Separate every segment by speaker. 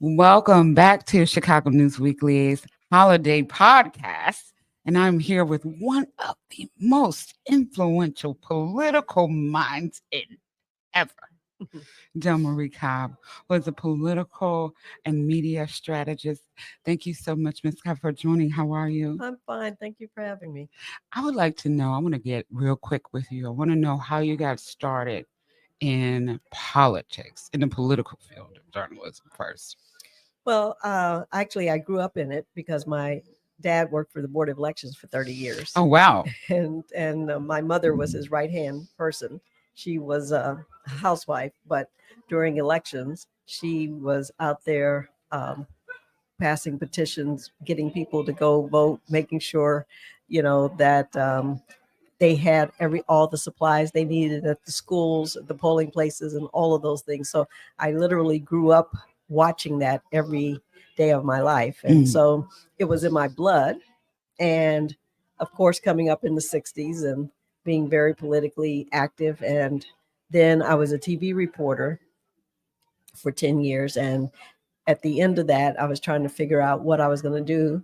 Speaker 1: Welcome back to Chicago News Weekly's holiday podcast. And I'm here with one of the most influential political minds in ever, Delmarie Cobb, who is a political and media strategist. Thank you so much, Ms. Cobb, for joining. How are you?
Speaker 2: I'm fine. Thank you for having me.
Speaker 1: I would like to know, I want to get real quick with you. I want to know how you got started in politics, in the political field of journalism first.
Speaker 2: Well, actually, I grew up in it because my dad worked for the Board of Elections for 30 years,
Speaker 1: Oh, wow.
Speaker 2: and my mother was his right hand person. She was a housewife, but during elections, she was out there passing petitions, getting people to go vote, making sure, that they had all the supplies they needed at the schools, the polling places, and all of those things. So I literally grew up watching that every day of my life, and
Speaker 1: Mm.
Speaker 2: so it was in my blood. And of course, coming up in the '60s and being very politically active, and then I was a TV reporter for 10 years, and at the end of that, I was trying to figure out what I was going to do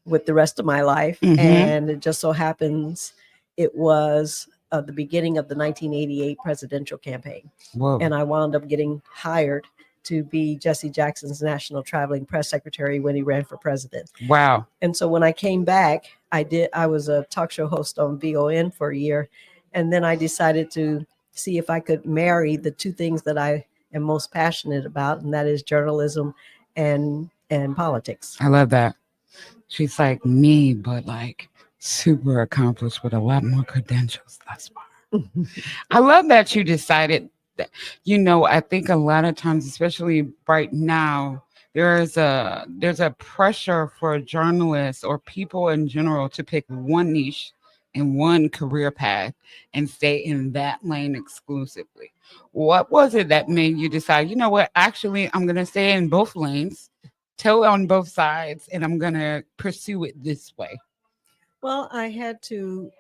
Speaker 2: with the rest of my life. And it just so happens it was the beginning of the 1988 presidential campaign.
Speaker 1: Whoa.
Speaker 2: And I wound up getting hired to be Jesse Jackson's national traveling press secretary when he ran for president.
Speaker 1: Wow.
Speaker 2: And so when I came back, I was a talk show host on VON for a year. And then I decided to see if I could marry the two things that I am most passionate about, and that is journalism and politics.
Speaker 1: I love that. She's like me, but like super accomplished with a lot more credentials thus far. I love that you decided that, I think a lot of times, especially right now, there's a pressure for journalists or people in general to pick one niche and one career path and stay in that lane exclusively. What was it that made you decide, you know what, actually I'm gonna stay in both lanes, toe on both sides, and I'm gonna pursue it this way?
Speaker 2: Well, I had to.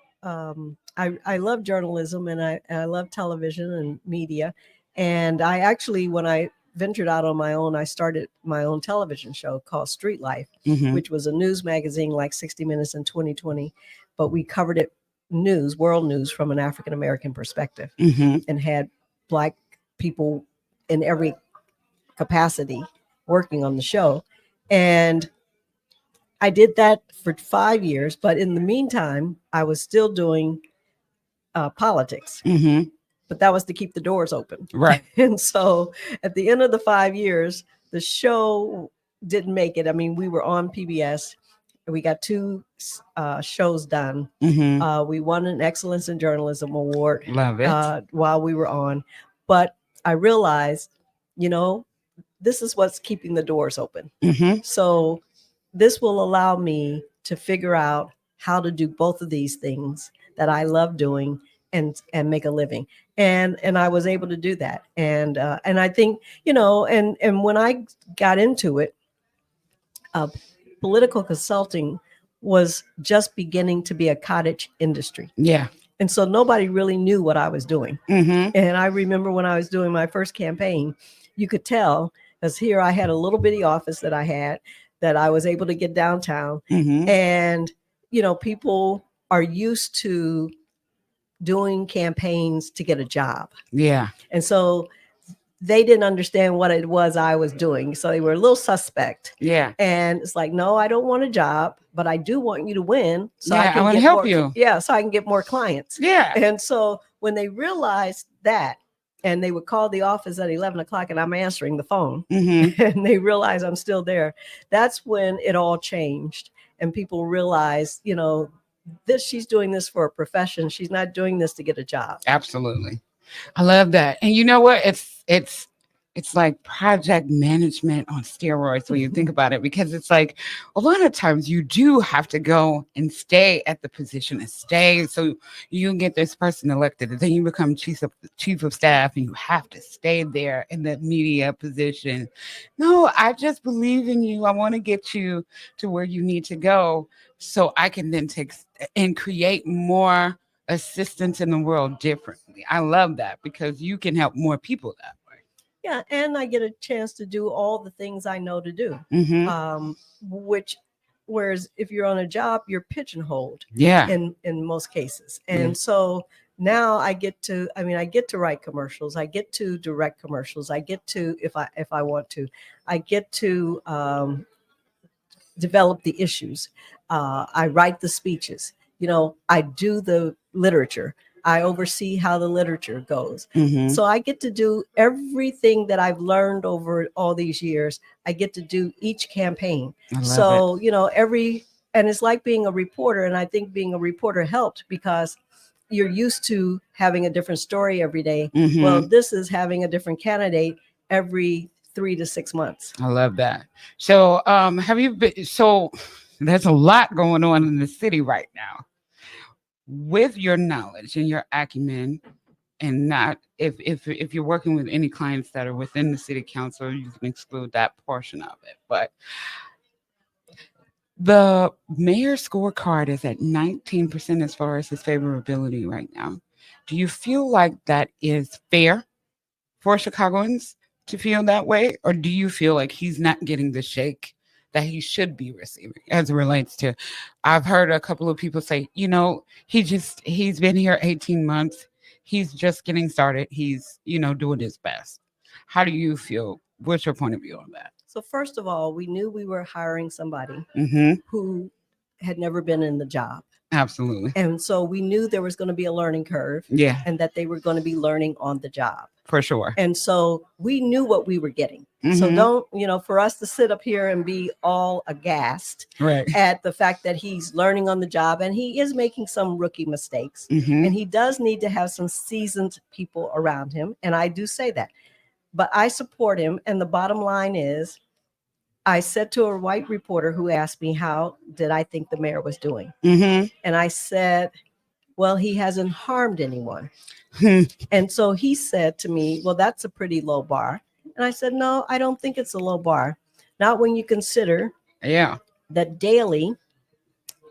Speaker 2: I love journalism, and I love television and media. And I actually, when I ventured out on my own, I started my own television show called Street Life,
Speaker 1: Mhm.
Speaker 2: which was a news magazine like 60 Minutes in 2020, but we covered it world news from an African American perspective,
Speaker 1: Mhm.
Speaker 2: and had Black people in every capacity working on the show. And I did that for 5 years, but in the meantime, I was still doing politics,
Speaker 1: Mhm.
Speaker 2: but that was to keep the doors open.
Speaker 1: Right.
Speaker 2: And so at the end of the 5 years, the show didn't make it. I mean, we were on PBS. We got two shows done.
Speaker 1: Mhm.
Speaker 2: We won an Excellence in Journalism Award
Speaker 1: Love it.
Speaker 2: while we were on. But I realized, you know, this is what's keeping the doors open.
Speaker 1: Mhm.
Speaker 2: So this will allow me to figure out how to do both of these things that I love doing and make a living. And I was able to do that. And I think, and when I got into it, uh, political consulting was just beginning to be a cottage industry.
Speaker 1: Yeah.
Speaker 2: And so nobody really knew what I was doing.
Speaker 1: Mhm.
Speaker 2: And I remember when I was doing my first campaign, you could tell, because here I had a little bitty office that I was able to get downtown.
Speaker 1: Mhm.
Speaker 2: And, people are used to doing campaigns to get a job.
Speaker 1: Yeah.
Speaker 2: And so they didn't understand what it was I was doing. So they were a little suspect.
Speaker 1: Yeah.
Speaker 2: And it's like, no, I don't want a job, but I do want you to win. So
Speaker 1: Yeah, I wanna help
Speaker 2: more,
Speaker 1: you.
Speaker 2: yeah, so I can get more clients.
Speaker 1: Yeah.
Speaker 2: And so when they realized that, and they would call the office at 11 o'clock and I'm answering the phone,
Speaker 1: Mhm.
Speaker 2: and they realize I'm still there, that's when it all changed. And people realize, she's doing this for a profession. She's not doing this to get a job.
Speaker 1: Absolutely. I love that. And you know what? It's like project management on steroids when you think about it, because it's like a lot of times you do have to go and stay at the position and stay. So you get this person elected, and then you become chief of staff, and you have to stay there in that media position. No, I just believe in you. I want to get you to where you need to go so I can then take and create more assistance in the world differently. I love that because you can help more people that way.
Speaker 2: Yeah, and I get a chance to do all the things I know to do.
Speaker 1: Mm-hmm.
Speaker 2: Which whereas if you're on a job, you're pigeonholed
Speaker 1: Yeah.
Speaker 2: in most cases.
Speaker 1: Yeah.
Speaker 2: And so now I get to write commercials, I get to direct commercials, I get to, if I want to, I get to develop the issues. I write the speeches. I do the literature. I oversee how the literature goes.
Speaker 1: Mm-hmm.
Speaker 2: So I get to do everything that I've learned over all these years. I get to do each campaign.
Speaker 1: I love it.
Speaker 2: So, and it's like being a reporter. And I think being a reporter helped because you're used to having a different story every day.
Speaker 1: Mm-hmm.
Speaker 2: Well, this is having a different candidate every 3 to 6 months.
Speaker 1: I love that. So, have you been? So, there's a lot going on in the city right now. With your knowledge and your acumen, and not if you're working with any clients that are within the city council, you can exclude that portion of it. But the mayor's scorecard is at 19% as far as his favorability right now. Do you feel like that is fair for Chicagoans to feel that way? Or do you feel like he's not getting the shake that he should be receiving as it relates to? I've heard a couple of people say, he's been here 18 months. He's just getting started. He's, doing his best. How do you feel? What's your point of view on that?
Speaker 2: So first of all, we knew we were hiring somebody
Speaker 1: Mm-hmm.
Speaker 2: who had never been in the job.
Speaker 1: Absolutely.
Speaker 2: And so we knew there was going to be a learning curve.
Speaker 1: Yeah.
Speaker 2: And that they were going to be learning on the job.
Speaker 1: For sure.
Speaker 2: And so we knew what we were getting.
Speaker 1: Mm-hmm.
Speaker 2: So don't, for us to sit up here and be all aghast
Speaker 1: right.
Speaker 2: at the fact that he's learning on the job and he is making some rookie mistakes.
Speaker 1: Mm-hmm.
Speaker 2: And he does need to have some seasoned people around him. And I do say that. But I support him. And the bottom line is, I said to a white reporter who asked me how did I think the mayor was doing.
Speaker 1: Mm-hmm.
Speaker 2: And I said, well, he hasn't harmed anyone. And so he said to me, well, that's a pretty low bar. And I said, no, I don't think it's a low bar. Not when you consider that Daley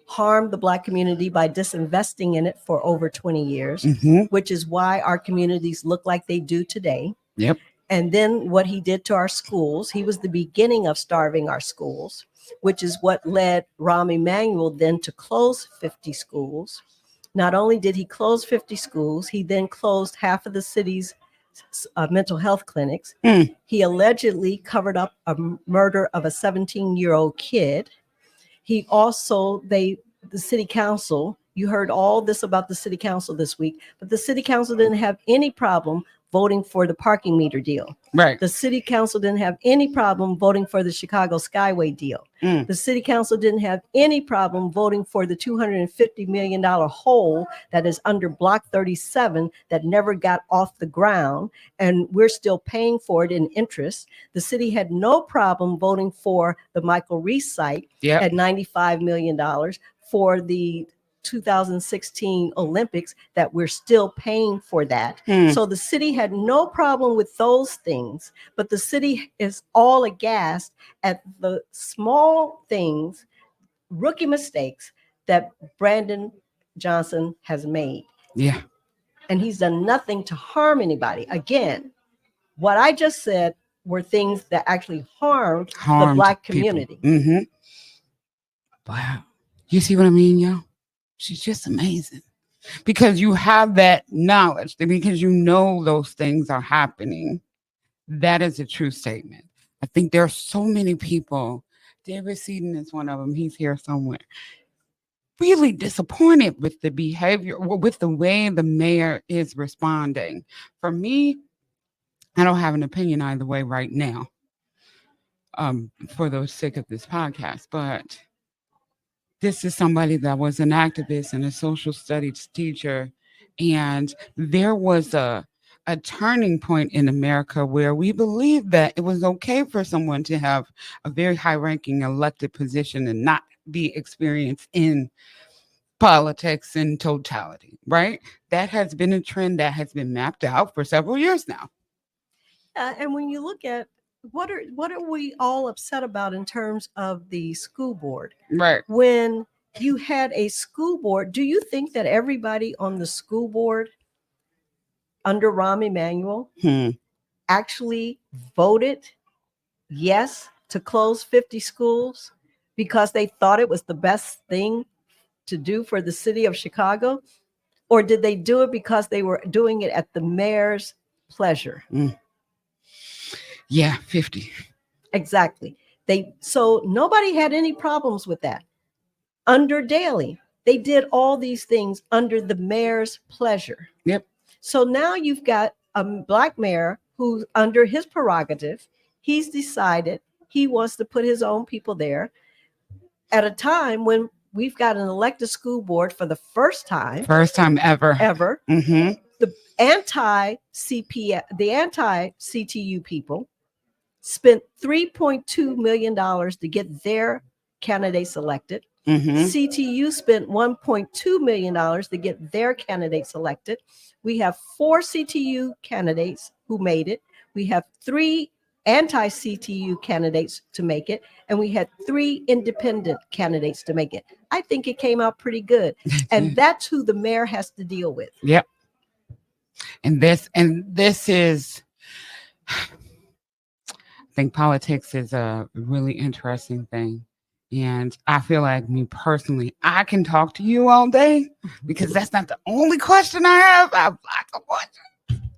Speaker 2: harmed the Black community by disinvesting in it for over 20 years,
Speaker 1: Mm-hmm.
Speaker 2: which is why our communities look like they do today.
Speaker 1: Yep.
Speaker 2: And then what he did to our schools, he was the beginning of starving our schools, which is what led Rahm Emanuel then to close 50 schools. Not only did he close 50 schools, he then closed half of the city's mental health clinics.
Speaker 1: Mm.
Speaker 2: He allegedly covered up a murder of a 17-year-old kid. He also, the city council, you heard all this about the city council this week, but the city council didn't have any problem voting for the parking meter deal.
Speaker 1: Right.
Speaker 2: The city council didn't have any problem voting for the Chicago Skyway deal.
Speaker 1: Mm.
Speaker 2: The city council didn't have any problem voting for the $250 million hole that is under Block 37 that never got off the ground, and we're still paying for it in interest. The city had no problem voting for the Michael Reese site at $95 million, for the 2016 Olympics that we're still paying for that. So the city had no problem with those things, but the city is all aghast at the small things, rookie mistakes that Brandon Johnson has made.
Speaker 1: Yeah.
Speaker 2: And he's done nothing to harm anybody. Again, what I just said were things that actually harmed the Black community.
Speaker 1: Mm-hmm. Wow. You see what I mean, yo? She's just amazing. Because you have that knowledge, because you know those things are happening. That is a true statement. I think there are so many people. David Seaton is one of them. He's here somewhere. Really disappointed with the behavior, with the way the mayor is responding. For me, I don't have an opinion either way right now. For those sick of this podcast, but this is somebody that was an activist and a social studies teacher. And there was a turning point in America where we believed that it was okay for someone to have a very high ranking elected position and not be experienced in politics in totality, right? That has been a trend that has been mapped out for several years now.
Speaker 2: And when you look at what are we all upset about in terms of the school board?
Speaker 1: Right.
Speaker 2: When you had a school board, do you think that everybody on the school board under Rahm Emanuel actually voted yes to close 50 schools because they thought it was the best thing to do for the city of Chicago? Or did they do it because they were doing it at the mayor's pleasure?
Speaker 1: Yeah, 50.
Speaker 2: Exactly. So nobody had any problems with that. Under Daley, they did all these things under the mayor's pleasure.
Speaker 1: Yep.
Speaker 2: So now you've got a black mayor who's under his prerogative. He's decided he wants to put his own people there at a time when we've got an elected school board for the first time
Speaker 1: ever.
Speaker 2: The anti-CTU people spent $3.2 million to get their candidates elected. CTU spent $1.2 million to get their candidates elected. We have 4 CTU candidates who made it. We have 3 anti-CTU candidates to make it, and we had 3 independent candidates to make it. I think it came out pretty good, and that's who the mayor has to deal with.
Speaker 1: Yep. And this is, I think politics is a really interesting thing. And I feel like, me personally, I can talk to you all day because that's not the only question I have. I have lots of questions.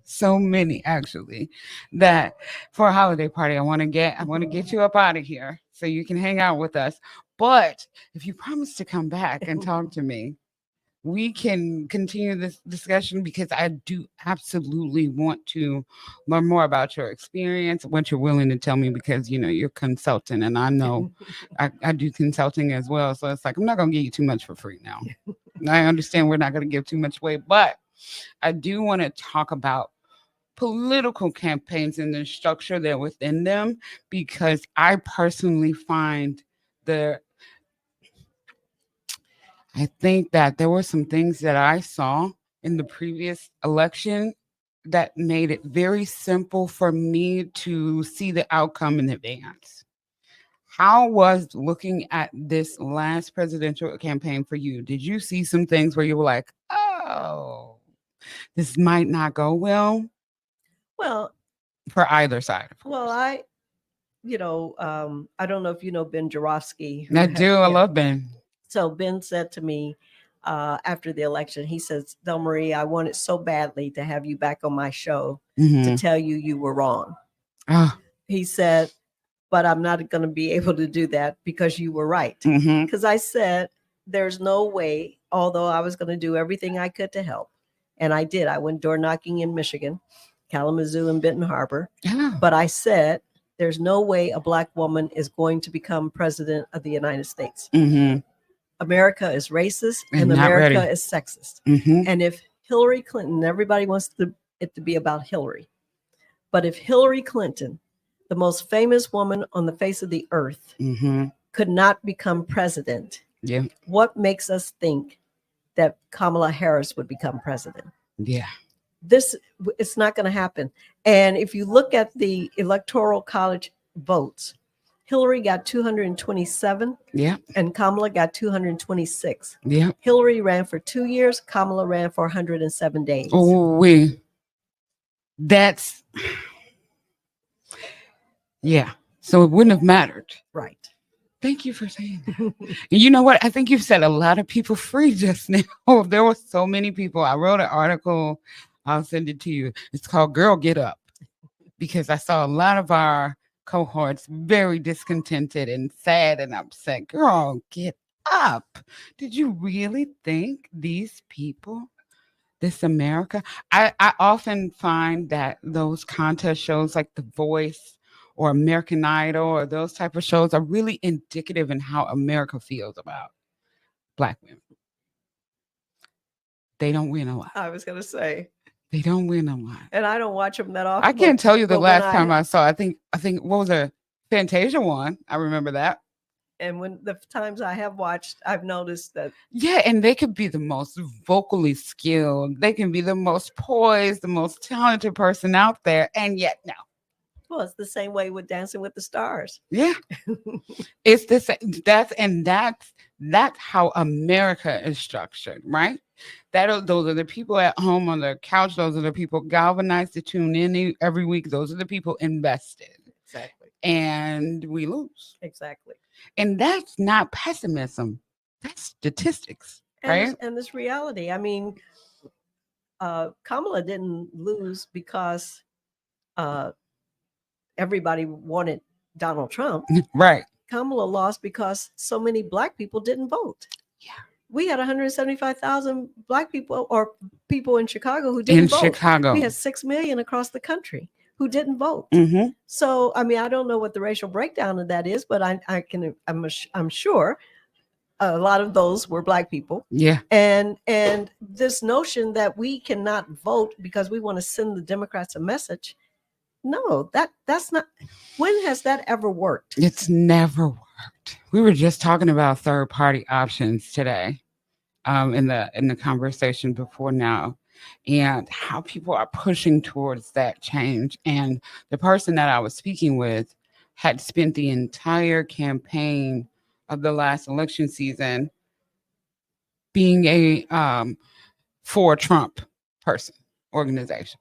Speaker 1: So many, actually, that for a holiday party, I want to get you up out of here so you can hang out with us. But if you promise to come back and talk to me, we can continue this discussion because I do absolutely want to learn more about your experience, what you're willing to tell me, because you're consulting, and I know I do consulting as well. So it's like, I'm not gonna give you too much for free now. I understand we're not gonna give too much away, but I do want to talk about political campaigns and the structure that within them, because I personally find the I think that there were some things that I saw in the previous election that made it very simple for me to see the outcome in advance. How was looking at this last presidential campaign for you? Did you see some things where you were like, oh, this might not go well?
Speaker 2: Well,
Speaker 1: for either side.
Speaker 2: Well, I don't know if you know Ben Jarofsky.
Speaker 1: I do. I love Ben.
Speaker 2: So Ben said to me after the election, he says, Delmarie, I wanted so badly to have you back on my show to tell you were wrong. He said, but I'm not going to be able to do that because you were right. Because I said, there's no way, although I was going to do everything I could to help. And I did. I went door knocking in Michigan, Kalamazoo, and Benton Harbor. But I said, there's no way a Black woman is going to become president of the United States. America is racist and America is sexist. And if Hillary Clinton, everybody wants it to be about Hillary. But if Hillary Clinton, the most famous woman on the face of the earth, could not become president, what makes us think that Kamala Harris would become president? It's not going to happen. And if you look at the Electoral College votes, Hillary got 227 and Kamala got 226. Hillary ran for 2 years, Kamala ran for 107 days.
Speaker 1: That's so it wouldn't have mattered.
Speaker 2: Right.
Speaker 1: Thank you for saying that. You know what? I think you've set a lot of people free just now. There were so many people. I wrote an article. I'll send it to you. It's called Girl Get Up, because I saw a lot of our cohorts very discontented and sad and upset. Girl, get up. Did you really think these people, this America? I often find that those contest shows like The Voice or American Idol or those type of shows are really indicative in how America feels about Black women. They don't win a lot.
Speaker 2: I was going to say.
Speaker 1: They don't win a lot.
Speaker 2: And I don't watch them that often.
Speaker 1: I can't tell you the last time I saw, I think what was a Fantasia one? I remember that.
Speaker 2: And when the times I have watched, I've noticed that.
Speaker 1: Yeah, and they could be the most vocally skilled. They can be the most poised, the most talented person out there. And yet, no.
Speaker 2: Well, it's the same way with Dancing with the Stars.
Speaker 1: Yeah. It's the same. That's how America is structured, right? Those are the people at home on their couch. Those are the people galvanized to tune in every week. Those are the people invested.
Speaker 2: Exactly.
Speaker 1: And we lose.
Speaker 2: Exactly.
Speaker 1: And that's not pessimism. That's statistics, right?
Speaker 2: And this reality. I mean, Kamala didn't lose because uh, everybody wanted Donald Trump.
Speaker 1: Right.
Speaker 2: Kamala lost because so many Black people didn't vote.
Speaker 1: Yeah.
Speaker 2: We had 175,000 Black people or people in Chicago who didn't vote.
Speaker 1: Chicago.
Speaker 2: We had 6 million across the country who didn't vote.
Speaker 1: Mm-hmm.
Speaker 2: So, I mean, I don't know what the racial breakdown of that is, but I'm sure a lot of those were Black people.
Speaker 1: Yeah.
Speaker 2: And this notion that we cannot vote because we want to send the Democrats a message. No, that's not. When has that ever worked?
Speaker 1: It's never worked. We were just talking about third party options today, in the conversation before now, and how people are pushing towards that change. And the person that I was speaking with had spent the entire campaign of the last election season being a for Trump person organization.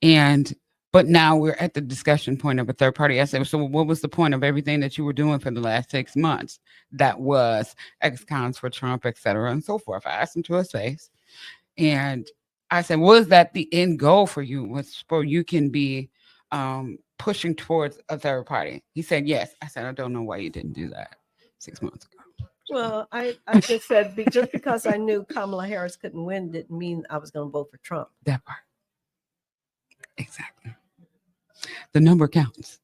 Speaker 1: And but now we're at the discussion point of a third party. I said, so what was the point of everything that you were doing for the last 6 months that was ex-cons for Trump, et cetera, and so forth? I asked him to his face. And I said, was that the end goal for you? Was for you can be pushing towards a third party? He said, yes. I said, I don't know why you didn't do that 6 months ago.
Speaker 2: Well, I just said just because I knew Kamala Harris couldn't win didn't mean I was going to vote for Trump.
Speaker 1: That part. Exactly. The number counts.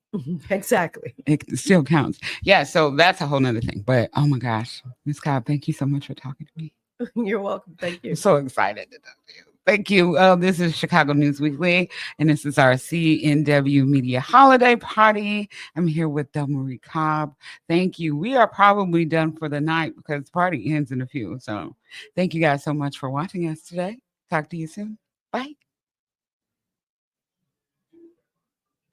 Speaker 2: Exactly.
Speaker 1: It still counts. Yeah, so that's a whole nother thing. But oh my gosh, Ms. Cobb, thank you so much for talking to me.
Speaker 2: You're welcome. Thank you.
Speaker 1: I'm so excited to talk to you. Thank you. This is Chicago News Weekly, and this is our CNW Media Holiday Party. I'm here with Delmarie Cobb. Thank you. We are probably done for the night because the party ends in a few. So thank you guys so much for watching us today. Talk to you soon. Bye.